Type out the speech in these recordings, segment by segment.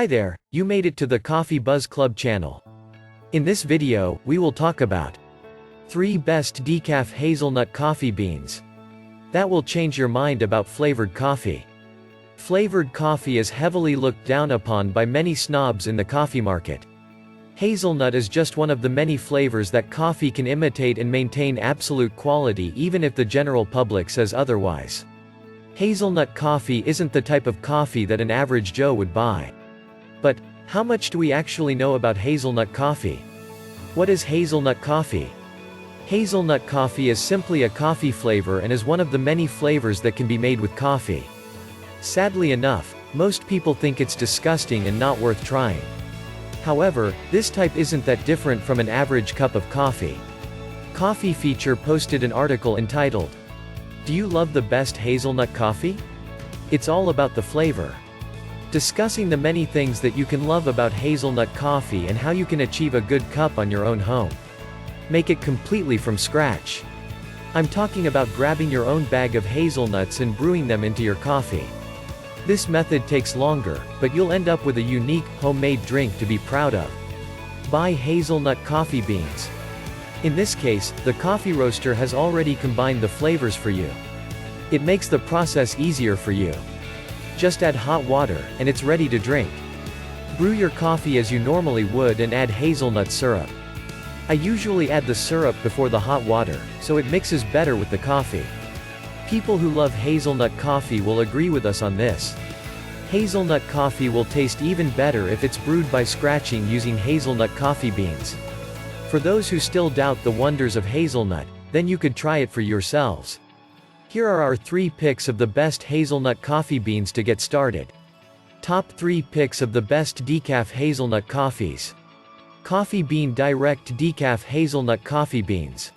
Hi there, you made it to the Coffee Buzz Club channel. In this video, we will talk about 3 best decaf hazelnut coffee beans that will change your mind about flavored coffee. Flavored coffee is heavily looked down upon by many snobs in the coffee market. Hazelnut is just one of the many flavors that coffee can imitate and maintain absolute quality even if the general public says otherwise. Hazelnut coffee isn't the type of coffee that an average Joe would buy. But, how much do we actually know about hazelnut coffee? What is hazelnut coffee? Hazelnut coffee is simply a coffee flavor and is one of the many flavors that can be made with coffee. Sadly enough, most people think it's disgusting and not worth trying. However, this type isn't that different from an average cup of coffee. Coffee Feature posted an article entitled, "Do you love the best hazelnut coffee? It's all about the flavor." Discussing the many things that you can love about hazelnut coffee and how you can achieve a good cup on your own home. Make it completely from scratch. I'm talking about grabbing your own bag of hazelnuts and brewing them into your coffee. This method takes longer, but you'll end up with a unique, homemade drink to be proud of. Buy hazelnut coffee beans. In this case, the coffee roaster has already combined the flavors for you. It makes the process easier for you. Just add hot water, and it's ready to drink. Brew your coffee as you normally would and add hazelnut syrup. I usually add the syrup before the hot water, so it mixes better with the coffee. People who love hazelnut coffee will agree with us on this. Hazelnut coffee will taste even better if it's brewed by scratching using hazelnut coffee beans. For those who still doubt the wonders of hazelnut, then you could try it for yourselves. Here are our 3 picks of the best hazelnut coffee beans to get started. Top 3 picks of the best decaf hazelnut coffees. Coffee Bean Direct Decaf Hazelnut Coffee Beans.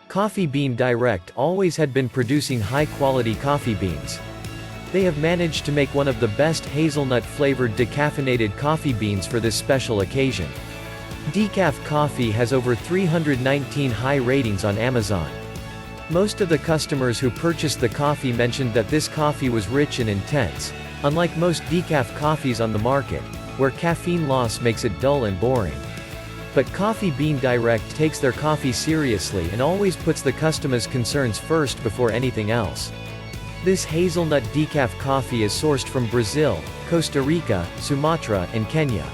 Coffee Bean Direct always had been producing high-quality coffee beans. They have managed to make one of the best hazelnut-flavored decaffeinated coffee beans for this special occasion. Decaf coffee has over 319 high ratings on Amazon. Most of the customers who purchased the coffee mentioned that this coffee was rich and intense, unlike most decaf coffees on the market, where caffeine loss makes it dull and boring. But Coffee Bean Direct takes their coffee seriously and always puts the customer's concerns first before anything else. This hazelnut decaf coffee is sourced from Brazil, Costa Rica, Sumatra, and Kenya.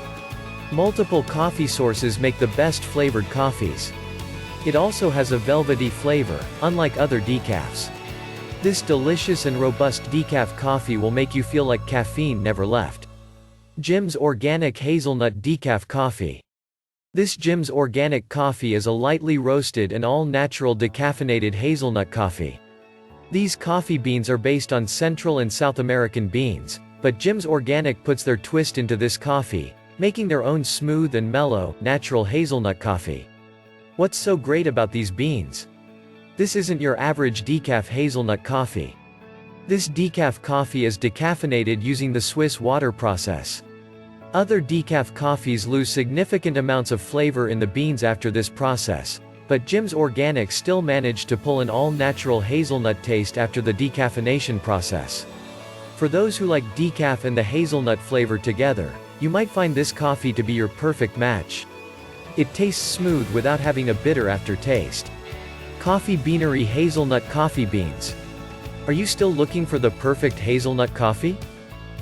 Multiple coffee sources make the best flavored coffees. It also has a velvety flavor, unlike other decafs. This delicious and robust decaf coffee will make you feel like caffeine never left. Jim's Organic Hazelnut Decaf Coffee. This Jim's Organic Coffee is a lightly roasted and all-natural decaffeinated hazelnut coffee. These coffee beans are based on Central and South American beans, but Jim's Organic puts their twist into this coffee, making their own smooth and mellow, natural hazelnut coffee. What's so great about these beans? This isn't your average decaf hazelnut coffee. This decaf coffee is decaffeinated using the Swiss water process. Other decaf coffees lose significant amounts of flavor in the beans after this process, but Jim's Organic still managed to pull an all-natural hazelnut taste after the decaffeination process. For those who like decaf and the hazelnut flavor together, you might find this coffee to be your perfect match. It tastes smooth without having a bitter aftertaste. Coffee Beanery Hazelnut Coffee Beans. Are you still looking for the perfect hazelnut coffee?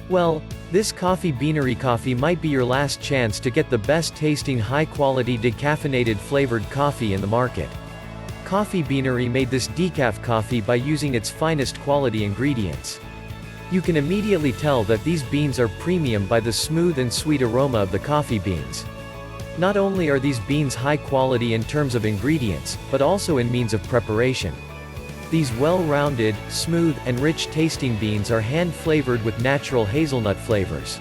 Well, this Coffee Beanery coffee might be your last chance to get the best tasting high-quality decaffeinated flavored coffee in the market. Coffee Beanery made this decaf coffee by using its finest quality ingredients. You can immediately tell that these beans are premium by the smooth and sweet aroma of the coffee beans. Not only are these beans high quality in terms of ingredients, but also in means of preparation. These well-rounded, smooth, and rich-tasting beans are hand-flavored with natural hazelnut flavors.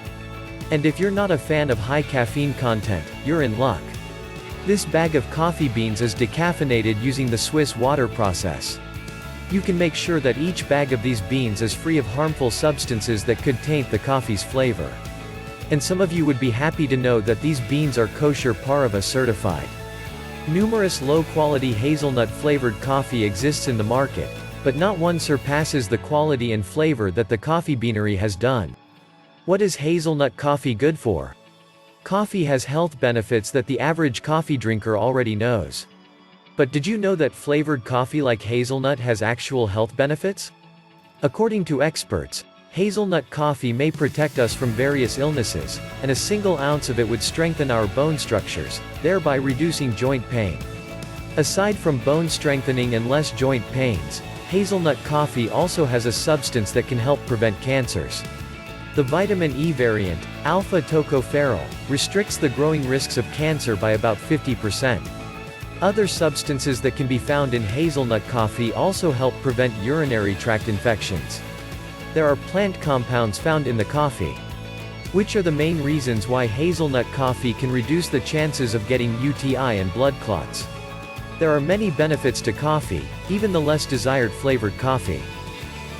And if you're not a fan of high caffeine content, you're in luck. This bag of coffee beans is decaffeinated using the Swiss water process. You can make sure that each bag of these beans is free of harmful substances that could taint the coffee's flavor. And some of you would be happy to know that these beans are kosher Parava certified. Numerous low-quality hazelnut-flavored coffee exists in the market, but not one surpasses the quality and flavor that the Coffee Beanery has done. What is hazelnut coffee good for? Coffee has health benefits that the average coffee drinker already knows. But did you know that flavored coffee like hazelnut has actual health benefits? According to experts, hazelnut coffee may protect us from various illnesses, and a single ounce of it would strengthen our bone structures, thereby reducing joint pain. Aside from bone strengthening and less joint pains, hazelnut coffee also has a substance that can help prevent cancers. The vitamin E variant, alpha-tocopherol, restricts the growing risks of cancer by about 50%. Other substances that can be found in hazelnut coffee also help prevent urinary tract infections. There are plant compounds found in the coffee. Which are the main reasons why hazelnut coffee can reduce the chances of getting UTI and blood clots? There are many benefits to coffee, even the less desired flavored coffee.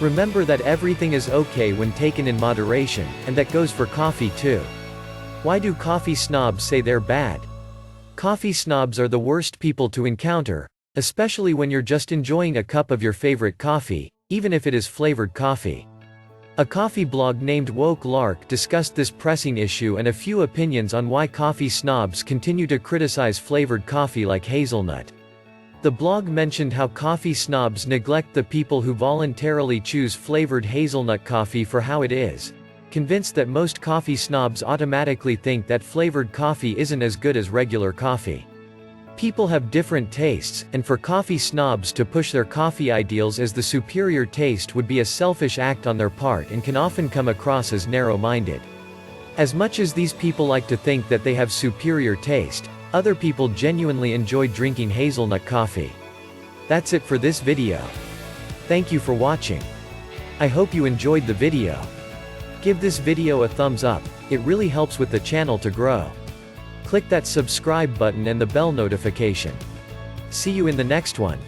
Remember that everything is okay when taken in moderation, and that goes for coffee too. Why do coffee snobs say they're bad? Coffee snobs are the worst people to encounter, especially when you're just enjoying a cup of your favorite coffee, even if it is flavored coffee. A coffee blog named Woke Lark discussed this pressing issue and a few opinions on why coffee snobs continue to criticize flavored coffee like hazelnut. The blog mentioned how coffee snobs neglect the people who voluntarily choose flavored hazelnut coffee for how it is, convinced that most coffee snobs automatically think that flavored coffee isn't as good as regular coffee. People have different tastes, and for coffee snobs to push their coffee ideals as the superior taste would be a selfish act on their part and can often come across as narrow-minded. As much as these people like to think that they have superior taste, other people genuinely enjoy drinking hazelnut coffee. That's it for this video. Thank you for watching. I hope you enjoyed the video. Give this video a thumbs up, it really helps with the channel to grow. Click that subscribe button and the bell notification. See you in the next one.